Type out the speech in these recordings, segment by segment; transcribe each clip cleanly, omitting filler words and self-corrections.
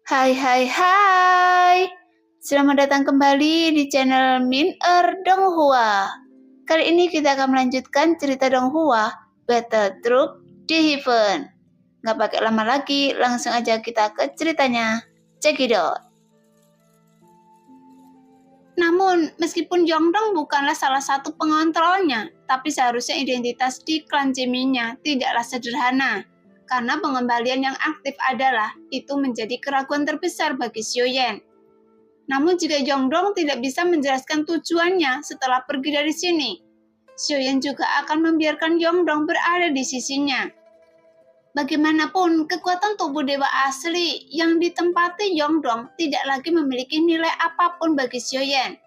Hai hai hai. Selamat datang kembali di channel Min Donghua. Kali ini kita akan melanjutkan cerita Donghua, Battle Troop di Heaven. Nggak pakai lama lagi, langsung aja kita ke ceritanya. Check it out. Namun, meskipun Yongdong bukanlah salah satu pengontrolnya, tapi seharusnya identitas di klan Jimmy-nya tidaklah sederhana. Karena pengembalian yang aktif adalah itu menjadi keraguan terbesar bagi Xiaoyan. Namun jika Yongdong tidak bisa menjelaskan tujuannya setelah pergi dari sini, Xiaoyan juga akan membiarkan Yongdong berada di sisinya. Bagaimanapun, kekuatan tubuh dewa asli yang ditempati Yongdong tidak lagi memiliki nilai apapun bagi Xiaoyan.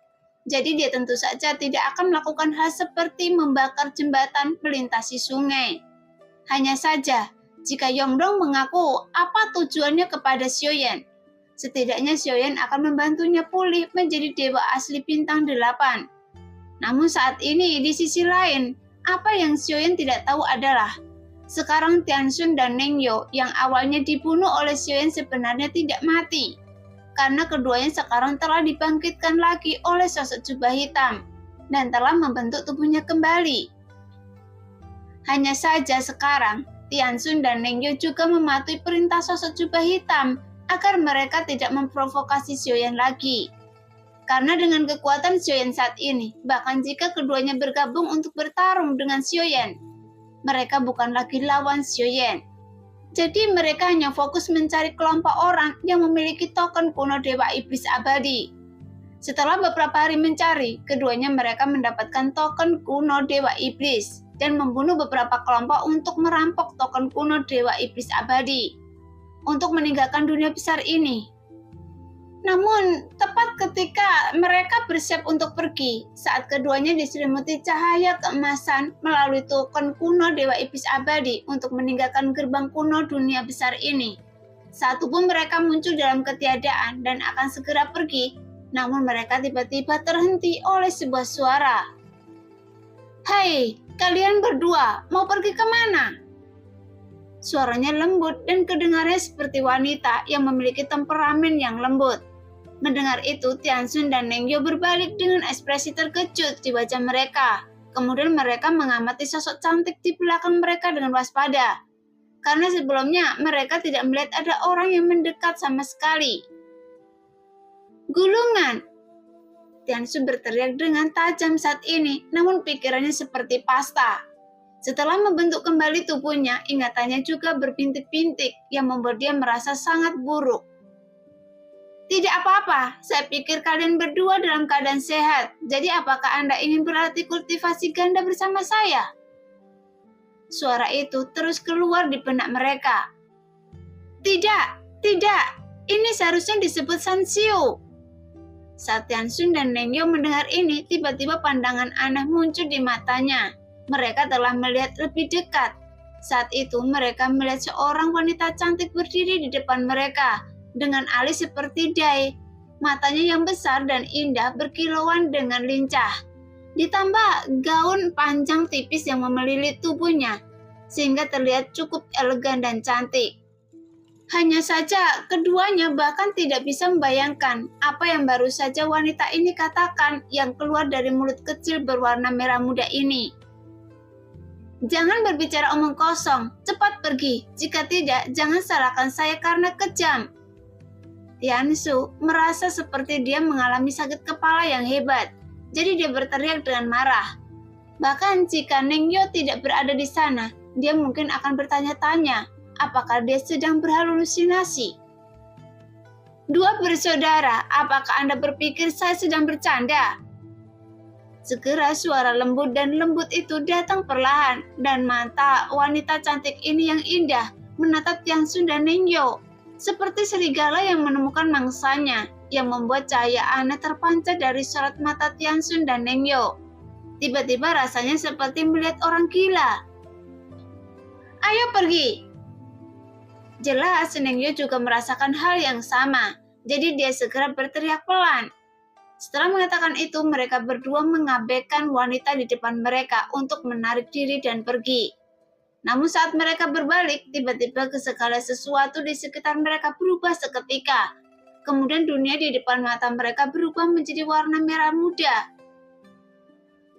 Jadi dia tentu saja tidak akan melakukan hal seperti membakar jembatan melintasi sungai. Hanya saja, jika Yongdong mengaku apa tujuannya kepada Xiaoyan, setidaknya Xiaoyan akan membantunya pulih menjadi dewa asli bintang 8. Namun saat ini di sisi lain, apa yang Xiaoyan tidak tahu adalah sekarang Tianxun dan Nengyo yang awalnya dibunuh oleh Xiaoyan sebenarnya tidak mati. Karena keduanya sekarang telah dibangkitkan lagi oleh sosok jubah hitam dan telah membentuk tubuhnya kembali. Hanya saja sekarang, Tianxun dan Nengyo juga mematuhi perintah sosok jubah hitam agar mereka tidak memprovokasi Xiaoyan lagi. Karena dengan kekuatan Xiaoyan saat ini, bahkan jika keduanya bergabung untuk bertarung dengan Xiaoyan, mereka bukan lagi lawan Xiaoyan. Jadi mereka hanya fokus mencari kelompok orang yang memiliki token kuno Dewa Iblis Abadi. Setelah beberapa hari mencari, keduanya mereka mendapatkan token kuno Dewa Iblis dan membunuh beberapa kelompok untuk merampok token kuno Dewa Iblis Abadi untuk meninggalkan dunia besar ini. Namun, tepat ketika mereka bersiap untuk pergi, saat keduanya diselimuti cahaya keemasan melalui token kuno Dewa Iblis Abadi untuk meninggalkan gerbang kuno dunia besar ini. Satu pun mereka muncul dalam ketiadaan dan akan segera pergi, namun mereka tiba-tiba terhenti oleh sebuah suara. "Hai, kalian berdua, mau pergi kemana?" Suaranya lembut dan kedengarannya seperti wanita yang memiliki temperamen yang lembut. Mendengar itu, Tianxun dan Nengyo berbalik dengan ekspresi terkejut di wajah mereka. Kemudian mereka mengamati sosok cantik di belakang mereka dengan waspada. Karena sebelumnya mereka tidak melihat ada orang yang mendekat sama sekali. "Gulungan!" Tianxun berteriak dengan tajam saat ini, namun pikirannya seperti pasta. Setelah membentuk kembali tubuhnya, ingatannya juga berpintik-pintik yang membuat dia merasa sangat buruk. "Tidak apa-apa, saya pikir kalian berdua dalam keadaan sehat. Jadi apakah Anda ingin berlatih kultivasi ganda bersama saya?" Suara itu terus keluar di benak mereka. Tidak, ini seharusnya disebut Sanxiu." Saat Tianxun dan Nengyo mendengar ini, tiba-tiba pandangan aneh muncul di matanya. Mereka telah melihat lebih dekat. Saat itu mereka melihat seorang wanita cantik berdiri di depan mereka, dengan alis seperti Dai, matanya yang besar dan indah berkilauan dengan lincah. Ditambah gaun panjang tipis yang memelilit tubuhnya, sehingga terlihat cukup elegan dan cantik. Hanya saja keduanya bahkan tidak bisa membayangkan apa yang baru saja wanita ini katakan yang keluar dari mulut kecil berwarna merah muda ini. "Jangan berbicara omong kosong, cepat pergi. Jika tidak, jangan salahkan saya karena kejam." Tianxu merasa seperti dia mengalami sakit kepala yang hebat, jadi dia berteriak dengan marah. Bahkan jika Nengyo tidak berada di sana, dia mungkin akan bertanya-tanya apakah dia sedang berhalusinasi. "Dua bersaudara, apakah Anda berpikir saya sedang bercanda?" Segera suara lembut dan lembut itu datang perlahan, dan mata wanita cantik ini yang indah menatap Tianxun dan Nengyo, seperti serigala yang menemukan mangsanya, yang membuat cahaya aneh terpancar dari sorot mata Tianxun dan Nengyo. Tiba-tiba rasanya seperti melihat orang gila. "Ayo pergi!" Jelas Nengyo juga merasakan hal yang sama, jadi dia segera berteriak pelan. Setelah mengatakan itu, mereka berdua mengabaikan wanita di depan mereka untuk menarik diri dan pergi. Namun saat mereka berbalik, tiba-tiba segala sesuatu di sekitar mereka berubah seketika. Kemudian dunia di depan mata mereka berubah menjadi warna merah muda.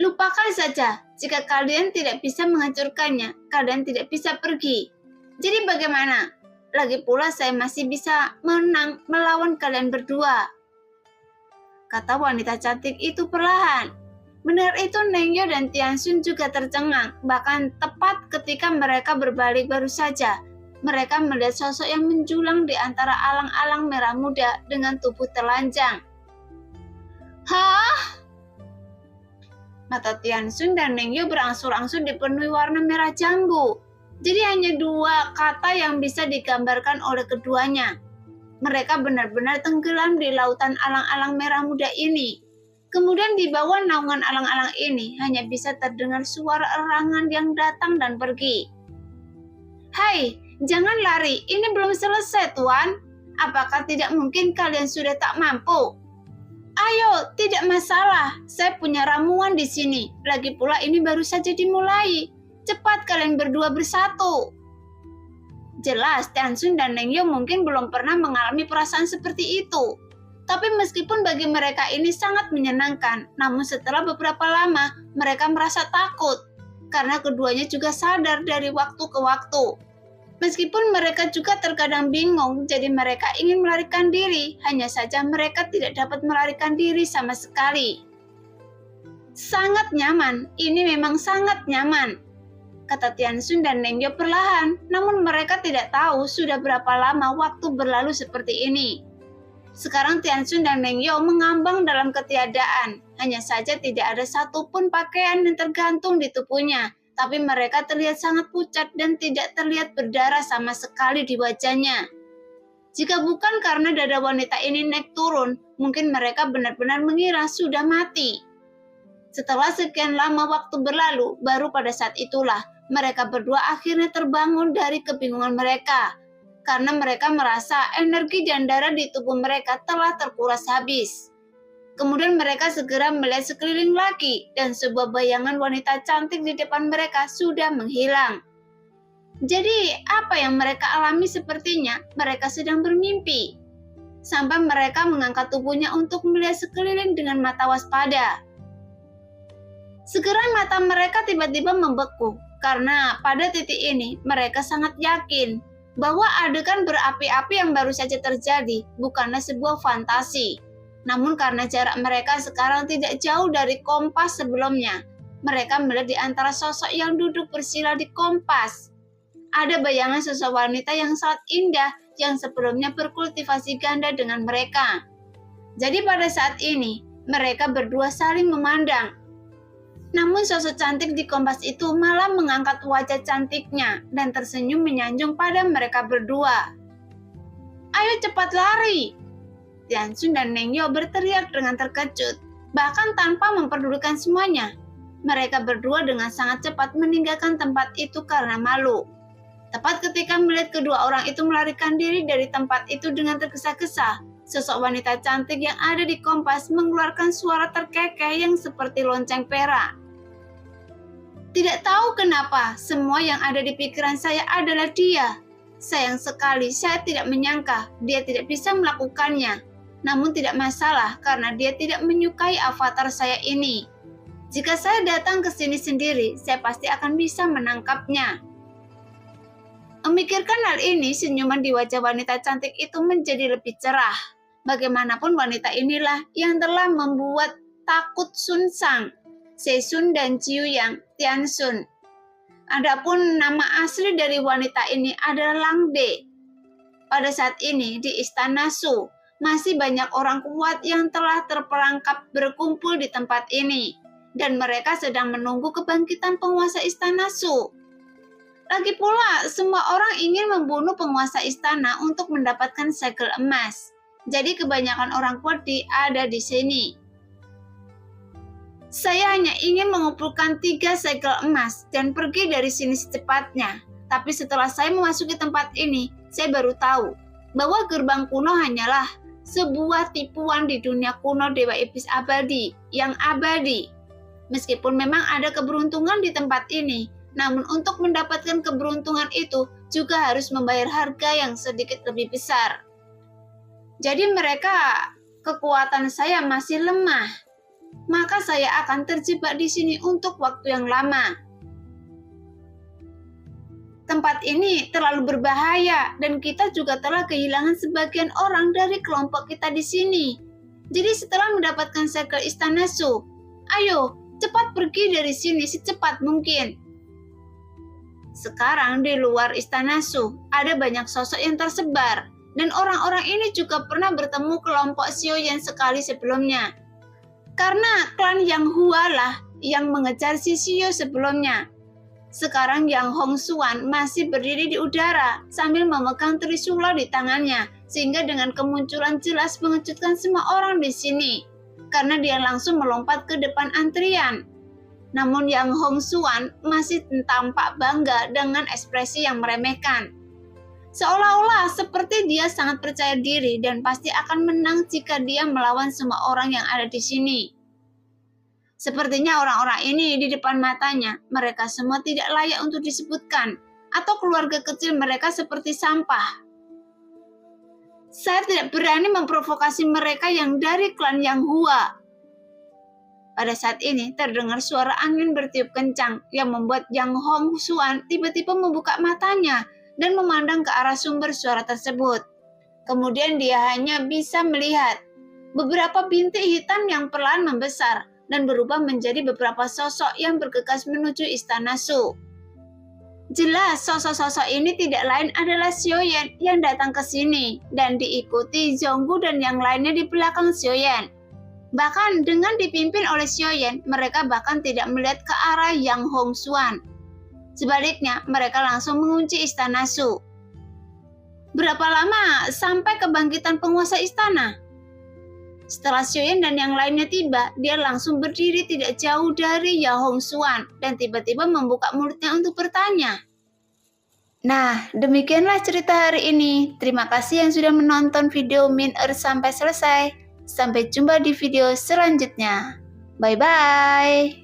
Lupakan saja, jika kalian tidak bisa menghancurkannya, kalian tidak bisa pergi. Jadi bagaimana? Lagi pula saya masih bisa menang melawan kalian berdua, kata wanita cantik itu perlahan. Benar itu, Nengyo dan Tianxun juga tercengang. Bahkan tepat ketika mereka berbalik baru saja, mereka melihat sosok yang menjulang di antara alang-alang merah muda dengan tubuh telanjang. Hah? Mata Tianxun dan Nengyo berangsur-angsur dipenuhi warna merah jambu. Jadi hanya dua kata yang bisa digambarkan oleh keduanya. Mereka benar-benar tenggelam di lautan alang-alang merah muda ini. Kemudian di bawah naungan alang-alang ini hanya bisa terdengar suara erangan yang datang dan pergi. Hai, jangan lari, ini belum selesai, Tuan. Apakah tidak mungkin kalian sudah tak mampu? Ayo, tidak masalah, saya punya ramuan di sini. Lagi pula ini baru saja dimulai. Cepat kalian berdua bersatu. Jelas, Tianxun dan Nengyo mungkin belum pernah mengalami perasaan seperti itu. Tapi meskipun bagi mereka ini sangat menyenangkan, namun setelah beberapa lama mereka merasa takut karena keduanya juga sadar dari waktu ke waktu. Meskipun mereka juga terkadang bingung, jadi mereka ingin melarikan diri, hanya saja mereka tidak dapat melarikan diri sama sekali. Sangat nyaman, ini memang sangat nyaman, kata Tianxun dan Nengyo perlahan, namun mereka tidak tahu sudah berapa lama waktu berlalu seperti ini. Sekarang Tianxun dan Nengyo mengambang dalam ketiadaan. Hanya saja tidak ada satupun pakaian yang tergantung di tubuhnya. Tapi mereka terlihat sangat pucat dan tidak terlihat berdarah sama sekali di wajahnya. Jika bukan karena dada wanita ini naik turun, mungkin mereka benar-benar mengira sudah mati. Setelah sekian lama waktu berlalu, baru pada saat itulah mereka berdua akhirnya terbangun dari kebingungan mereka. Karena mereka merasa energi dan darah di tubuh mereka telah terkuras habis. Kemudian mereka segera melihat sekeliling lagi dan sebuah bayangan wanita cantik di depan mereka sudah menghilang. Jadi apa yang mereka alami sepertinya mereka sedang bermimpi. Sampai mereka mengangkat tubuhnya untuk melihat sekeliling dengan mata waspada. Segera mata mereka tiba-tiba membeku karena pada titik ini mereka sangat yakin bahwa adegan berapi-api yang baru saja terjadi bukanlah sebuah fantasi. Namun karena jarak mereka sekarang tidak jauh dari kompas sebelumnya, mereka melihat di antara sosok yang duduk bersila di kompas. Ada bayangan sosok wanita yang sangat indah yang sebelumnya berkultivasi ganda dengan mereka. Jadi pada saat ini, mereka berdua saling memandang. Namun sosok cantik di kompas itu malah mengangkat wajah cantiknya dan tersenyum menyanjung pada mereka berdua. Ayo cepat lari! Tianxun dan Nengyo berteriak dengan terkejut, bahkan tanpa memperdulikan semuanya. Mereka berdua dengan sangat cepat meninggalkan tempat itu karena malu. Tepat ketika melihat kedua orang itu melarikan diri dari tempat itu dengan tergesa-gesa, sosok wanita cantik yang ada di kompas mengeluarkan suara terkekeh yang seperti lonceng perak. Tidak tahu kenapa, semua yang ada di pikiran saya adalah dia. Sayang sekali, saya tidak menyangka dia tidak bisa melakukannya. Namun tidak masalah karena dia tidak menyukai avatar saya ini. Jika saya datang ke sini sendiri, saya pasti akan bisa menangkapnya. Memikirkan hal ini, senyuman di wajah wanita cantik itu menjadi lebih cerah. Bagaimanapun wanita inilah yang telah membuat takut Sun Sang, Seisun dan Jiuyang, Tianxun. Adapun nama asli dari wanita ini adalah Lang De. Pada saat ini di Istana Shu, masih banyak orang kuat yang telah terperangkap berkumpul di tempat ini. Dan mereka sedang menunggu kebangkitan penguasa Istana Shu. Lagi pula, semua orang ingin membunuh penguasa istana untuk mendapatkan segel emas. Jadi kebanyakan orang kuat ada di sini. Saya hanya ingin mengumpulkan 3 segel emas dan pergi dari sini secepatnya. Tapi setelah saya memasuki tempat ini, saya baru tahu bahwa gerbang kuno hanyalah sebuah tipuan di dunia kuno Dewa Iblis abadi yang abadi. Meskipun memang ada keberuntungan di tempat ini, Namun untuk mendapatkan keberuntungan itu juga harus membayar harga yang sedikit lebih besar. Jadi mereka, kekuatan saya masih lemah, maka saya akan terjebak di sini untuk waktu yang lama. Tempat ini terlalu berbahaya dan kita juga telah kehilangan sebagian orang dari kelompok kita di sini. Jadi setelah mendapatkan segel istana Shu, ayo cepat pergi dari sini secepat mungkin. Sekarang di luar istana Shu ada banyak sosok yang tersebar dan orang-orang ini juga pernah bertemu kelompok Xiaoyan sekali sebelumnya. Karena klan Yang Hua lah yang mengejar si Xiao sebelumnya. Sekarang Yang Hongshuan masih berdiri di udara sambil memegang trisula di tangannya, sehingga dengan kemunculan jelas mengejutkan semua orang di sini, karena dia langsung melompat ke depan antrian. Namun Yang Hongshuan masih tampak bangga dengan ekspresi yang meremehkan. Seolah-olah seperti dia sangat percaya diri dan pasti akan menang jika dia melawan semua orang yang ada di sini. Sepertinya orang-orang ini di depan matanya, mereka semua tidak layak untuk disebutkan, atau keluarga kecil mereka seperti sampah. Saya tidak berani memprovokasi mereka yang dari klan Yang Hua. Pada saat ini terdengar suara angin bertiup kencang yang membuat Yang Hongshuan tiba-tiba membuka matanya dan memandang ke arah sumber suara tersebut. Kemudian dia hanya bisa melihat beberapa bintik hitam yang perlahan membesar dan berubah menjadi beberapa sosok yang bergegas menuju istana Shu. Jelas sosok-sosok ini tidak lain adalah Xiaoyan yang datang ke sini dan diikuti Zhonggu dan yang lainnya di belakang Xiaoyan. Bahkan dengan dipimpin oleh Xiaoyan, mereka bahkan tidak melihat ke arah Yang Hongshuan. Sebaliknya, mereka langsung mengunci istana Shu. Berapa lama sampai kebangkitan penguasa istana? Setelah Xiaoyan dan yang lainnya tiba, dia langsung berdiri tidak jauh dari Yang Hongshuan dan tiba-tiba membuka mulutnya untuk bertanya. Nah, demikianlah cerita hari ini. Terima kasih yang sudah menonton video Min sampai selesai. Sampai jumpa di video selanjutnya. Bye-bye.